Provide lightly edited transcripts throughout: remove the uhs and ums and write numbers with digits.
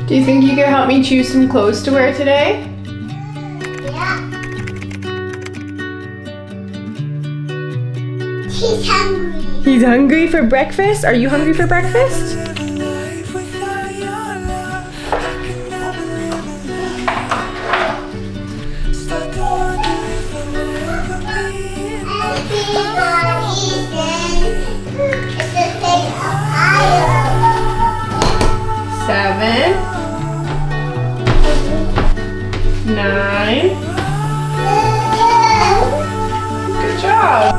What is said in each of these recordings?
Do you think you could help me choose some clothes to wear today? Yeah. He's hungry. He's hungry for breakfast? Are you hungry for breakfast? Seven, 9. Good job.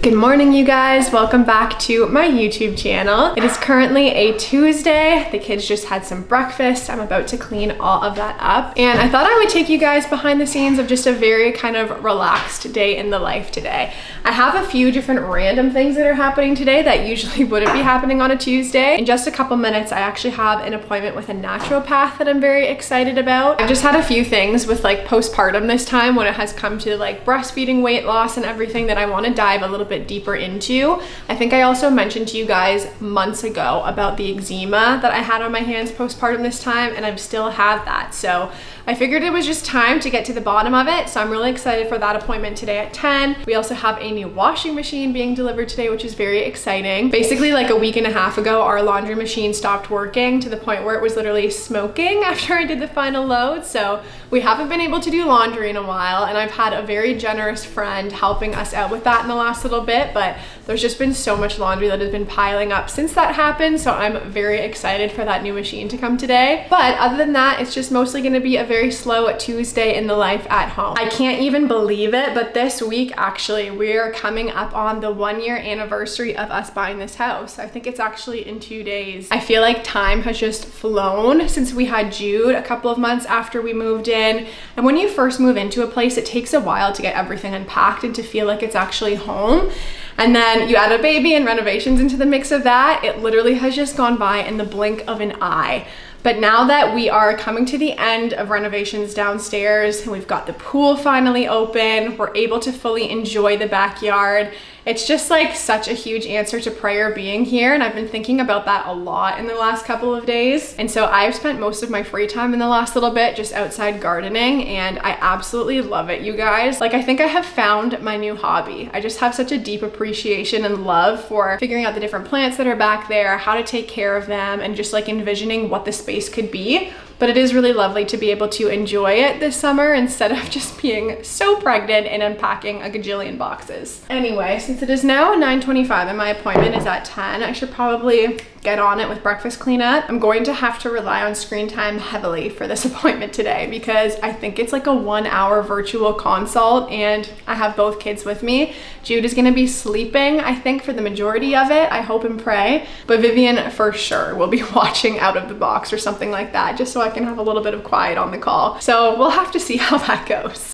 Good morning, you guys. Welcome back to my YouTube channel. It is currently a Tuesday. The kids just had some breakfast. I'm about to clean all of that up. And I thought I would take you guys behind the scenes of just a very kind of relaxed day in the life today. I have a few different random things that are happening today that usually wouldn't be happening on a Tuesday. In just a couple minutes, I actually have an appointment with a naturopath that I'm very excited about. I've just had a few things with like postpartum this time when it has come to like breastfeeding, weight loss, and everything that I want to dive a little bit deeper into. I think I also mentioned to you guys months ago about the eczema that I had on my hands postpartum this time, and I still have that. So I figured it was just time to get to the bottom of it. So I'm really excited for that appointment today at 10. We also have a new washing machine being delivered today, which is very exciting. Basically, like a week and a half ago, our laundry machine stopped working to the point where it was literally smoking after I did the final load. So we haven't been able to do laundry in a while, and I've had a very generous friend helping us out with that in the last little bit, but there's just been so much laundry that has been piling up since that happened. So I'm very excited for that new machine to come today. But other than that, it's just mostly gonna be a very slow Tuesday in the life at home. I can't even believe it, but this week actually we're coming up on the 1-year anniversary of us buying this house. I think it's actually in 2 days. I feel like time has just flown since we had Jude a couple of months after we moved in. And when you first move into a place, it takes a while to get everything unpacked and to feel like it's actually home. And then you add a baby and renovations into the mix of that. It literally has just gone by in the blink of an eye. But now that we are coming to the end of renovations downstairs and we've got the pool finally open, we're able to fully enjoy the backyard. It's just like such a huge answer to prayer being here, and I've been thinking about that a lot in the last couple of days. And so I've spent most of my free time in the last little bit just outside gardening, and I absolutely love it, you guys. Like, I think I have found my new hobby. I just have such a deep appreciation and love for figuring out the different plants that are back there, how to take care of them, and just like envisioning what the space could be. But it is really lovely to be able to enjoy it this summer instead of just being so pregnant and unpacking a gajillion boxes. Anyway, since it is now 9:25 and my appointment is at 10, I should probably get on it with breakfast cleanup. I'm going to have to rely on screen time heavily for this appointment today because I think it's like a 1-hour virtual consult, and I have both kids with me. Jude is gonna be sleeping, I think, for the majority of it. I hope and pray. But Vivian for sure will be watching out of the box or something like that, just so I can have a little bit of quiet on the call. So we'll have to see how that goes.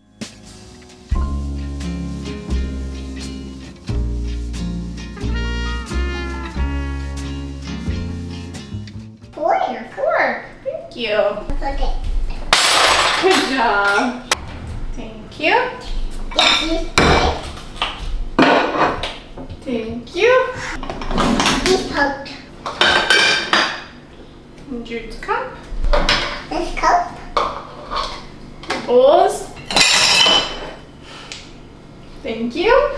Fork. Thank you. Okay. Good job. Thank you. Thank you. He's poked. And Jude's cup. This cup. Bowls. Thank you.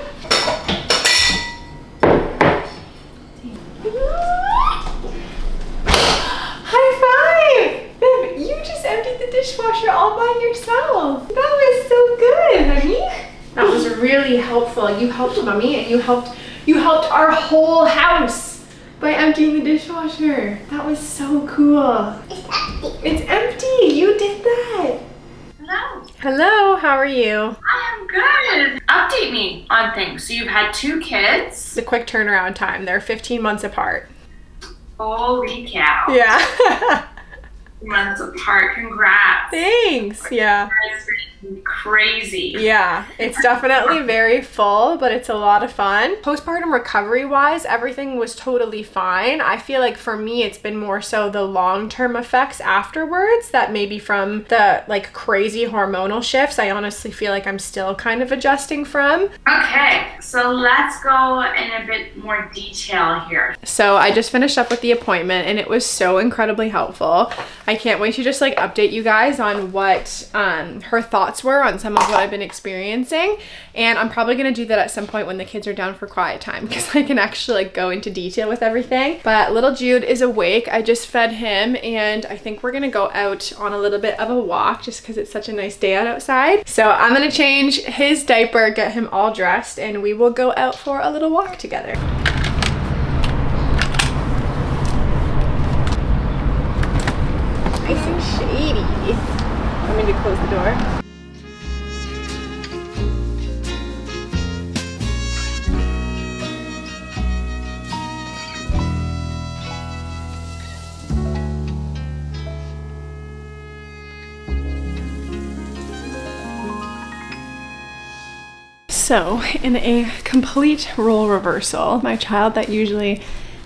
Dishwasher all by yourself. That was so good, honey. That was really helpful. You helped mommy, and you helped our whole house by emptying the dishwasher. That was so cool. It's empty. It's empty. You did that. Hello. Hello, how are you? I am good. Update me on things. So you've had 2 kids. It's a quick turnaround time. They're 15 months apart. Holy cow. Yeah. Months apart. Congrats. Thanks. Yeah. crazy. Yeah, it's definitely very full, but it's a lot of fun. Postpartum recovery wise, everything was totally fine. I feel like for me, it's been more so the long-term effects afterwards that maybe from the like crazy hormonal shifts, I honestly feel like I'm still kind of adjusting from. Okay, so let's go in a bit more detail here. So I just finished up with the appointment and it was so incredibly helpful. I can't wait to just like update you guys on what her thoughts were on some of what I've been experiencing, and I'm probably gonna do that at some point when the kids are down for quiet time because I can actually like go into detail with everything. But little Jude is awake. I just fed him and I think we're gonna go out on a little bit of a walk just because it's such a nice day out outside. So I'm gonna change his diaper, get him all dressed, and we will go out for a little walk together. Nice and shady. Want me to close the door? So, in a complete role reversal, my child that usually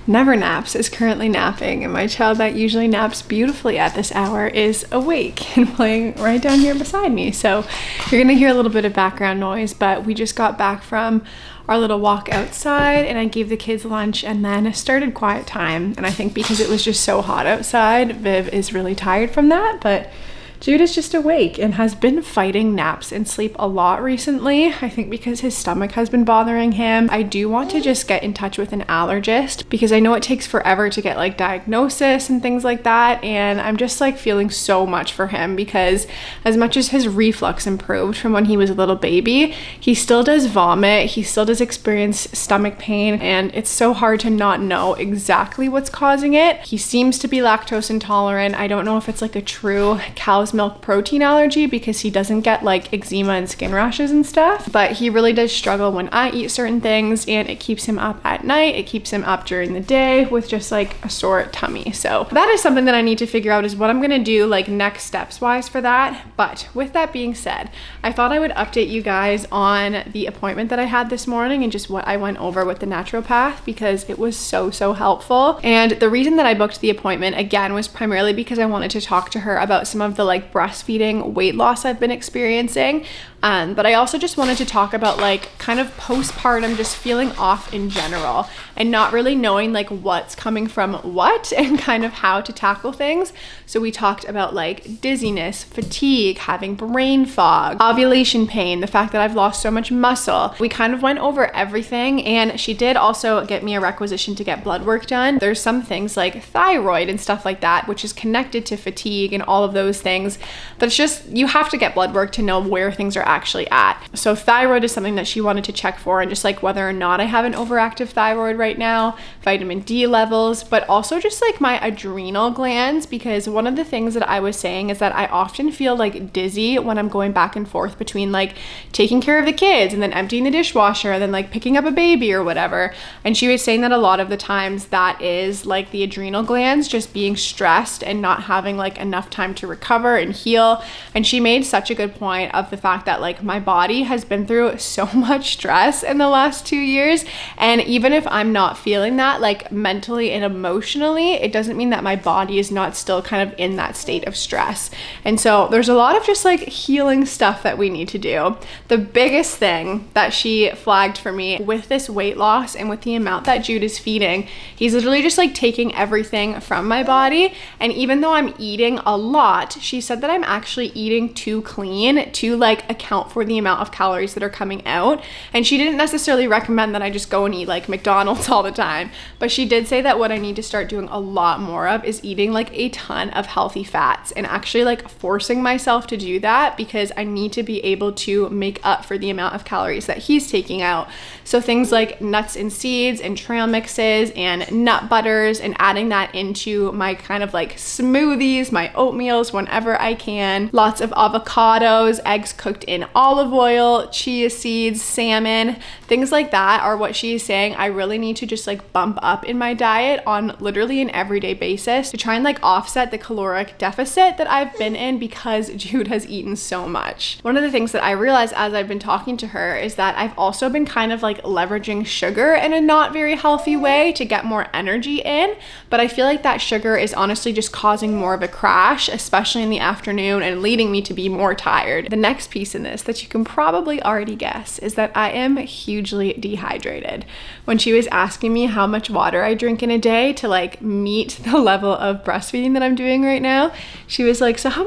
never naps is currently napping, and my child that usually naps beautifully at this hour is awake and playing right down here beside me. So you're gonna hear a little bit of background noise, but we just got back from our little walk outside and I gave the kids lunch and then started quiet time. And I think because it was just so hot outside, Viv is really tired from that, but Jude is just awake and has been fighting naps and sleep a lot recently. I think because his stomach has been bothering him. I do want to just get in touch with an allergist because I know it takes forever to get like diagnosis and things like that. And I'm just like feeling so much for him because as much as his reflux improved from when he was a little baby, he still does vomit. He still does experience stomach pain, and it's so hard to not know exactly what's causing it. He seems to be lactose intolerant. I don't know if it's like a true cow's milk protein allergy because he doesn't get like eczema and skin rashes and stuff, but he really does struggle when I eat certain things, and it keeps him up at night. It keeps him up during the day with just like a sore tummy. So that is something that I need to figure out is what I'm gonna do like next steps wise for that. But with that being said, I thought I would update you guys on the appointment that I had this morning and just what I went over with the naturopath because it was so helpful. And the reason that I booked the appointment again was primarily because I wanted to talk to her about some of the like breastfeeding weight loss I've been experiencing. But I also just wanted to talk about like kind of postpartum just feeling off in general and not really knowing like what's coming from what and kind of how to tackle things. So we talked about like dizziness, fatigue, having brain fog, ovulation pain, the fact that I've lost so much muscle. We kind of went over everything, and she did also get me a requisition to get blood work done. There's some things like thyroid and stuff like that, which is connected to fatigue and all of those things. But it's just, you have to get blood work to know where things are actually at. So thyroid is something that she wanted to check for, and just like whether or not I have an overactive thyroid right now, vitamin D levels, but also just like my adrenal glands, because one of the things that I was saying is that I often feel like dizzy when I'm going back and forth between like taking care of the kids and then emptying the dishwasher and then like picking up a baby or whatever. And she was saying that a lot of the times that is like the adrenal glands just being stressed and not having like enough time to recover and heal. And she made such a good point of the fact that like my body has been through so much stress in the last 2 years, and even if I'm not feeling that like mentally and emotionally, it doesn't mean that my body is not still kind of in that state of stress. And so there's a lot of just like healing stuff that we need to do. The biggest thing that she flagged for me with this weight loss and with the amount that Jude is feeding, he's literally just like taking everything from my body. And even though I'm eating a lot, she said that I'm actually eating too clean to like account for the amount of calories that are coming out. And she didn't necessarily recommend that I just go and eat like McDonald's all the time, but she did say that what I need to start doing a lot more of is eating like a ton of healthy fats and actually like forcing myself to do that because I need to be able to make up for the amount of calories that he's taking out. So things like nuts and seeds and trail mixes and nut butters, and adding that into my kind of like smoothies, my oatmeals whenever I can. Lots of avocados, eggs cooked in olive oil, chia seeds, salmon, things like that are what she's saying I really need to just like bump up in my diet on literally an everyday basis to try and like offset the caloric deficit that I've been in because Jude has eaten so much. One of the things that I realized as I've been talking to her is that I've also been kind of like leveraging sugar in a not very healthy way to get more energy in, but I feel like that sugar is honestly just causing more of a crash, especially in the afternoon, and leading me to be more tired. The next piece in this that you can probably already guess is that I am hugely dehydrated. When she was asking me how much water I drink in a day to like meet the level of breastfeeding that I'm doing right now, she was like, so how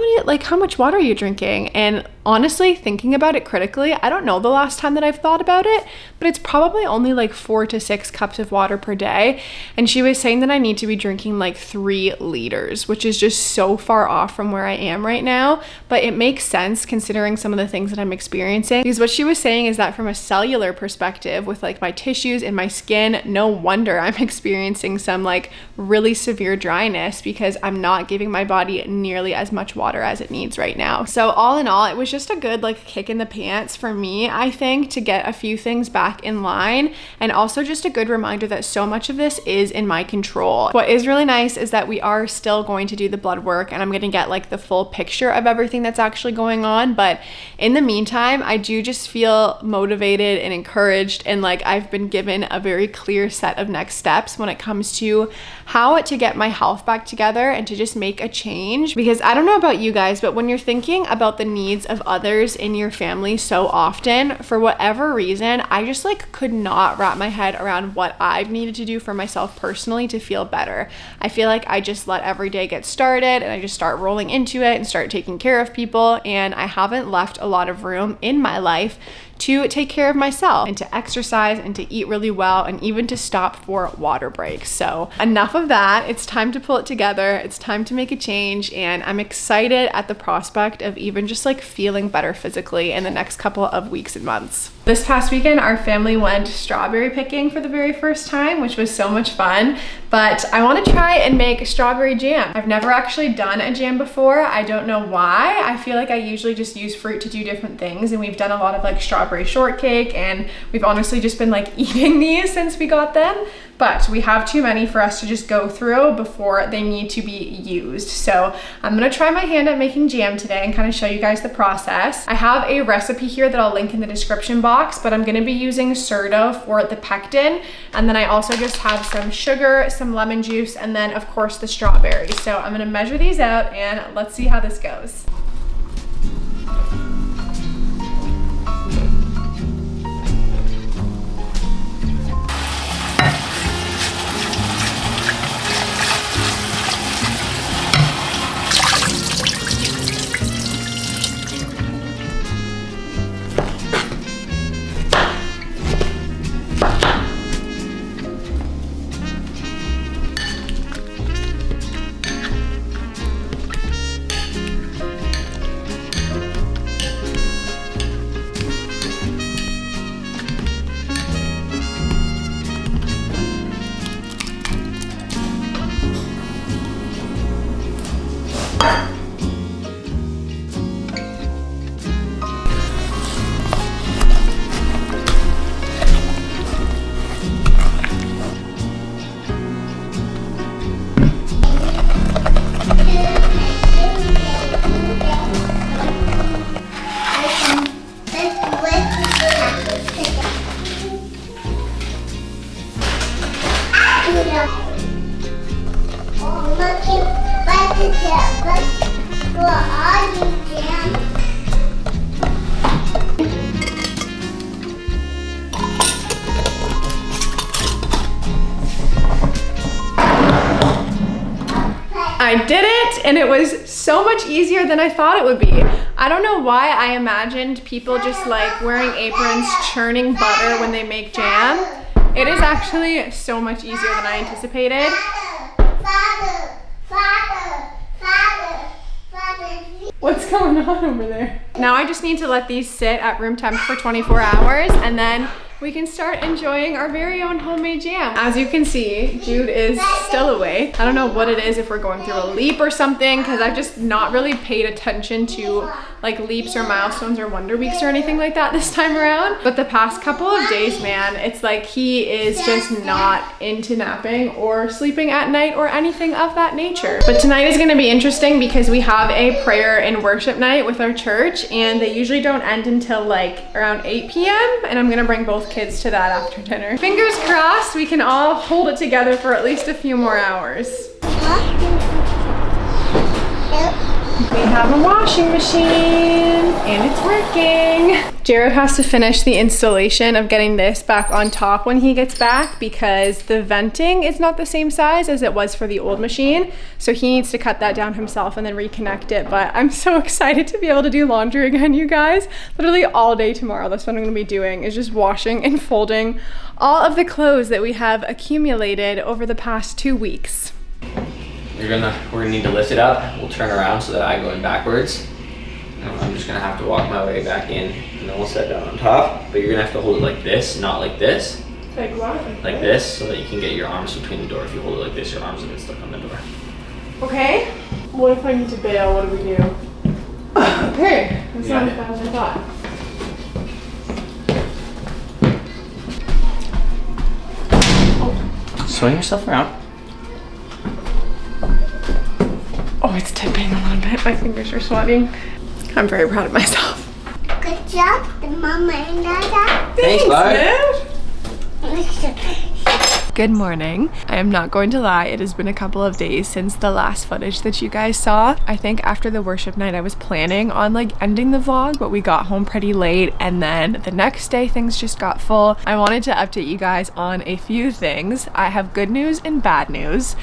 much water are you drinking? And honestly, thinking about it critically, I don't know the last time that I've thought about it, but it's probably only like 4 to 6 cups of water per day. And she was saying that I need to be drinking like 3 liters, which is just so far off from where I am right now. But it makes sense considering some of the things that I'm experiencing, because what she was saying is that from a cellular perspective with like my tissues and my skin, no wonder I'm experiencing some like really severe dryness because I'm not giving my body nearly as much water as it needs right now. So all in all, it was just a good like kick in the pants for me, I think, to get a few things back in line, and also just a good reminder that so much of this is in my control. What is really nice is that we are still going to do the blood work and I'm going to get like the full picture of everything that's actually going on, but in the meantime, I do just feel motivated and encouraged, and like I've been given a very clear set of next steps when it comes to how to get my health back together and to just make a change. Because I don't know about you guys, but when you're thinking about the needs of others in your family so often, for whatever reason, I just like could not wrap my head around what I've needed to do for myself personally to feel better. I feel like I just let every day get started and I just start rolling into it and start taking care of people, and I haven't left a lot of room in my life to take care of myself and to exercise and to eat really well and even to stop for water breaks. So enough of that. It's time to pull it together. It's time to make a change, and I'm excited at the prospect of even just like feeling better physically in the next couple of weeks and months. This past weekend, our family went strawberry picking for the very first time, which was so much fun, but I want to try and make strawberry jam. I've never actually done a jam before. I don't know why. I feel like I usually just use fruit to do different things, and we've done a lot of like strawberry shortcake, and we've honestly just been like eating these since we got them. But we have too many for us to just go through before they need to be used. So I'm gonna try my hand at making jam today and kind of show you guys the process. I have a recipe here that I'll link in the description box, but I'm gonna be using Serdo for the pectin. And then I also just have some sugar, some lemon juice, and then of course the strawberries. So I'm gonna measure these out and let's see how this goes. I did it, and it was so much easier than I thought it would be. I don't know why I imagined people just like wearing aprons, churning butter when they make jam. It is actually so much easier than I anticipated. What's going on over there? Now I just need to let these sit at room temp for 24 hours, and then we can start enjoying our very own homemade jam. As you can see, Jude is still awake. I don't know what it is, if we're going through a leap or something, because I've just not really paid attention to like leaps or milestones or wonder weeks or anything like that this time around. But the past couple of days, man, it's like he is just not into napping or sleeping at night or anything of that nature. But tonight is gonna be interesting because we have a prayer and worship night with our church, and they usually don't end until like around 8 p.m. and I'm gonna bring both kids to that after dinner. Fingers crossed we can all hold it together for at least a few more hours. We have a washing machine and it's working. Jared has to finish the installation of getting this back on top when he gets back because the venting is not the same size as it was for the old machine. So he needs to cut that down himself and then reconnect it. But I'm so excited to be able to do laundry again, you guys. Literally all day tomorrow, that's what I'm gonna be doing, is just washing and folding all of the clothes that we have accumulated over the past 2 weeks. We're gonna need to lift it up. We'll turn around so that I go in backwards. And I'm just gonna have to walk my way back in, and then we'll set down on top. But you're gonna have to hold it like this, not like this. Like what? Like this, so that you can get your arms between the door. If you hold it like this, your arms will get stuck on the door. Okay. What if I need to bail? What do we do? Okay. That's not as bad as I thought. Swing yourself around. Oh, it's tipping a little bit. My fingers are sweating. I'm very proud of myself. Good job, the mama and dada. Thanks, bud. Good morning. I am not going to lie, it has been a couple of days since the last footage that you guys saw. I think after the worship night I was planning on like ending the vlog, but we got home pretty late and then the next day things just got full. I wanted to update you guys on a few things. I have good news and bad news.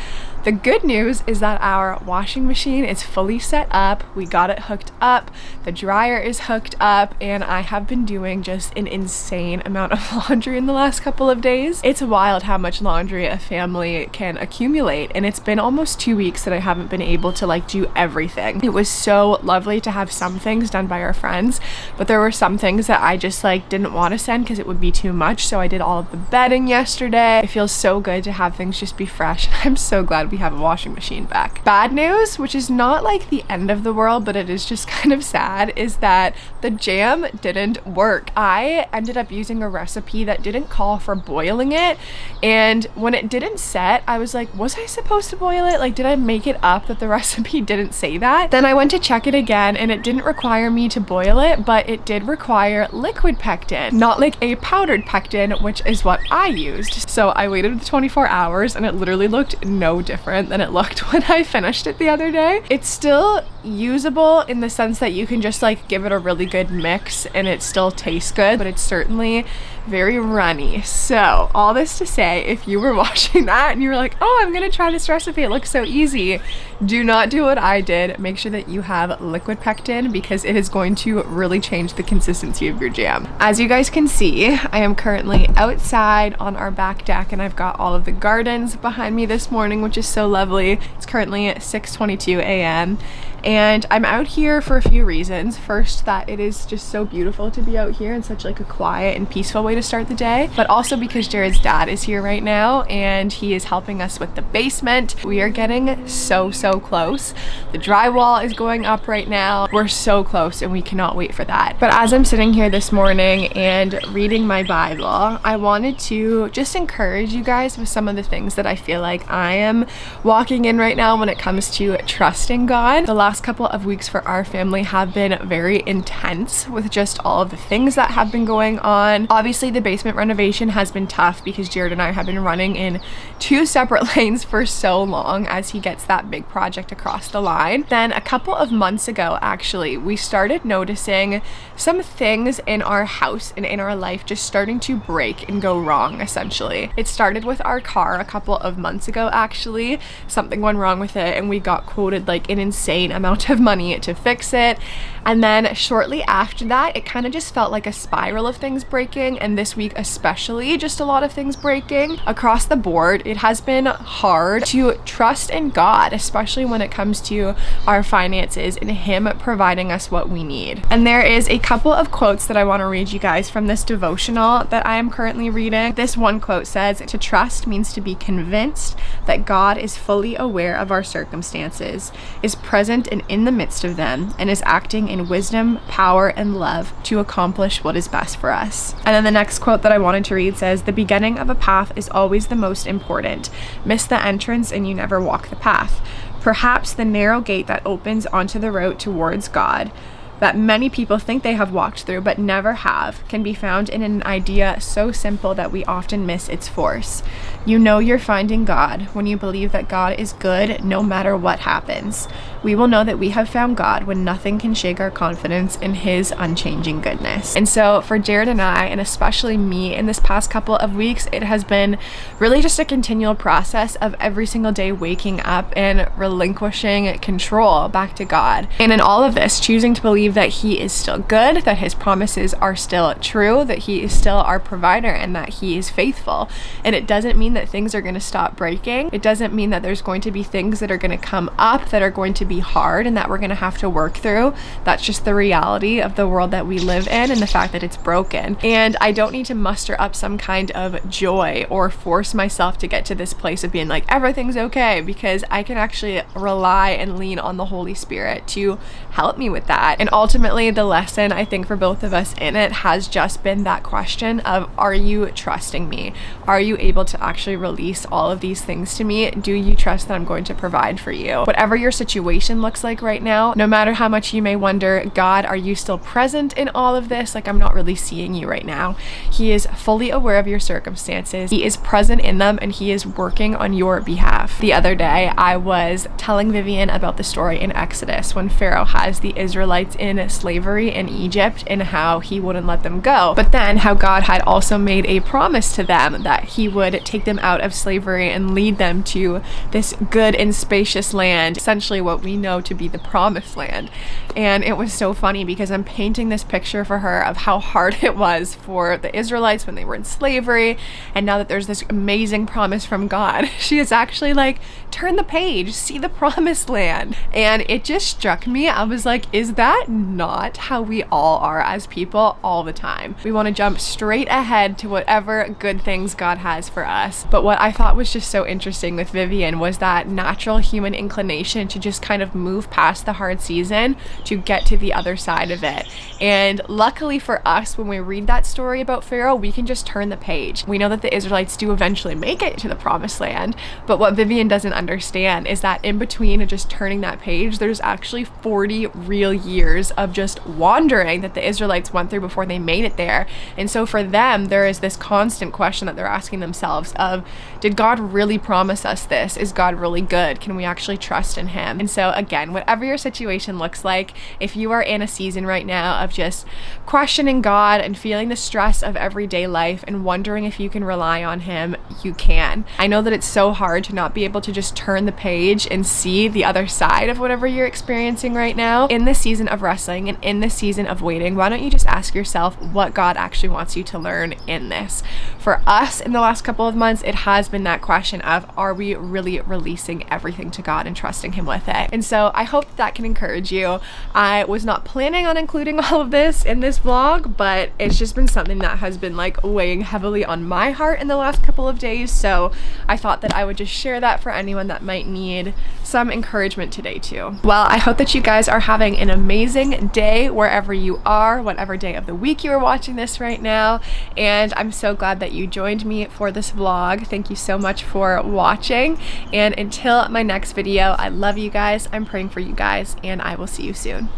The good news is that our washing machine is fully set up. We got it hooked up. The dryer is hooked up, and I have been doing just an insane amount of laundry in the last couple of days. It's wild how much laundry a family can accumulate, and it's been almost 2 weeks that I haven't been able to like do everything. It was so lovely to have some things done by our friends, but there were some things that I just like didn't want to send because it would be too much, so I did all of the bedding yesterday. It feels so good to have things just be fresh. I'm so glad we have a washing machine back. Bad news, which is not like the end of the world, but it is just kind of sad, is that the jam didn't work. I ended up using a recipe that didn't call for boiling it, and when it didn't set, I was like, was I supposed to boil it? Like, did I make it up that the recipe didn't say that? Then I went to check it again, and it didn't require me to boil it, but it did require liquid pectin, not like a powdered pectin, which is what I used. So I waited 24 hours, and it literally looked no different than it looked when I finished it the other day. It's still usable in the sense that you can just like give it a really good mix and it still tastes good, but it's certainly very runny. So all this to say, if you were watching that and you were like, oh, I'm gonna try this recipe, it looks so easy, do not do what I did. Make sure that you have liquid pectin because it is going to really change the consistency of your jam. As you guys can see, I am currently outside on our back deck and I've got all of the gardens behind me this morning, which is so lovely. It's currently 6:22 a.m. and I'm out here for a few reasons. First, that it is just so beautiful to be out here in such like a quiet and peaceful way to start the day, but also because Jared's dad is here right now and he is helping us with the basement. We are getting so close. The drywall is going up right now. We're so close and we cannot wait for that. But as I'm sitting here this morning and reading my Bible, I wanted to just encourage you guys with some of the things that I feel like I am walking in right now when it comes to trusting God. The last couple of weeks for our family have been very intense with just all of the things that have been going on. Obviously, the basement renovation has been tough because Jared and I have been running in 2 separate lanes for so long as he gets that big project across the line. Then a couple of months ago, actually, we started noticing some things in our house and in our life just starting to break and go wrong, essentially. It started with our car a couple of months ago, actually. Something went wrong with it and we got quoted like an insane amount of money to fix it. And then shortly after that, it kind of just felt like a spiral of things breaking, and this week especially, just a lot of things breaking across the board. It has been hard to trust in God, especially when it comes to our finances and Him providing us what we need. And there is a couple of quotes that I want to read you guys from this devotional that I am currently reading. This one quote says, "To trust means to be convinced that God is fully aware of our circumstances, is present around and in the midst of them, and is acting in wisdom, power, and love to accomplish what is best for us. And then the next quote that I wanted to read says, "The beginning of a path is always the most important. Miss the entrance and you never walk the path. Perhaps the narrow gate that opens onto the road towards God, that many people think they have walked through but never have, can be found in an idea so simple that we often miss its force. You know you're finding God when you believe that God is good no matter what happens. We will know that we have found God when nothing can shake our confidence in His unchanging goodness." And so for Jared and I, and especially me in this past couple of weeks, it has been really just a continual process of every single day waking up and relinquishing control back to God. And in all of this, choosing to believe that He is still good, that His promises are still true, that He is still our provider, and that He is faithful. And it doesn't mean that things are going to stop breaking. It doesn't mean that there's going to be things that are going to come up that are going to be hard and that we're going to have to work through. That's just the reality of the world that we live in and the fact that it's broken. And I don't need to muster up some kind of joy or force myself to get to this place of being like, everything's okay, because I can actually rely and lean on the Holy Spirit to help me with that. And ultimately, the lesson I think for both of us in it has just been that question of, are you trusting me? Are you able to actually release all of these things to me? Do you trust that I'm going to provide for you? Whatever your situation looks like right now, no matter how much you may wonder, God, are you still present in all of this? Like, I'm not really seeing you right now. He is fully aware of your circumstances. He is present in them, and He is working on your behalf. The other day, I was telling Vivian about the story in Exodus when Pharaoh has the Israelites in slavery in Egypt and how he wouldn't let them go. But then how God had also made a promise to them that He would take them out of slavery and lead them to this good and spacious land, essentially what we know to be the promised land. And it was so funny because I'm painting this picture for her of how hard it was for the Israelites when they were in slavery, and now that there's this amazing promise from God, she is actually like, turn the page, see the promised land. And it just struck me, I was like, is that not how we all are as people all the time? We want to jump straight ahead to whatever good things God has for us. But what I thought was just so interesting with Vivian was that natural human inclination to just kind of move past the hard season to get to the other side of it. And luckily for us, when we read that story about Pharaoh, we can just turn the page. We know that the Israelites do eventually make it to the promised land, but what Vivian doesn't understand is that in between just turning that page, there's actually 40 real years of just wandering that the Israelites went through before they made it there. And so for them, there is this constant question that they're asking themselves of, did God really promise us this? Is God really good? Can we actually trust in Him? And so again, whatever your situation looks like, if you are in a season right now of just questioning God and feeling the stress of everyday life and wondering if you can rely on Him, you can. I know that it's so hard to not be able to just turn the page and see the other side of whatever you're experiencing right now. In this season of wrestling and in this season of waiting, why don't you just ask yourself what God actually wants you to learn in this? For us in the last couple of months, it has been that question of, are we really releasing everything to God and trusting Him with it? And so I hope that can encourage you. I was not planning on including all of this in this vlog, but it's just been something that has been like weighing heavily on my heart in the last couple of days. So I thought that I would just share that for anyone that might need some encouragement today too. Well, I hope that you guys are having an amazing day wherever you are, whatever day of the week you are watching this right now. And I'm so glad that you joined me for this vlog. Thank you so much for watching. And until my next video, I love you guys. I'm praying for you guys, and I will see you soon.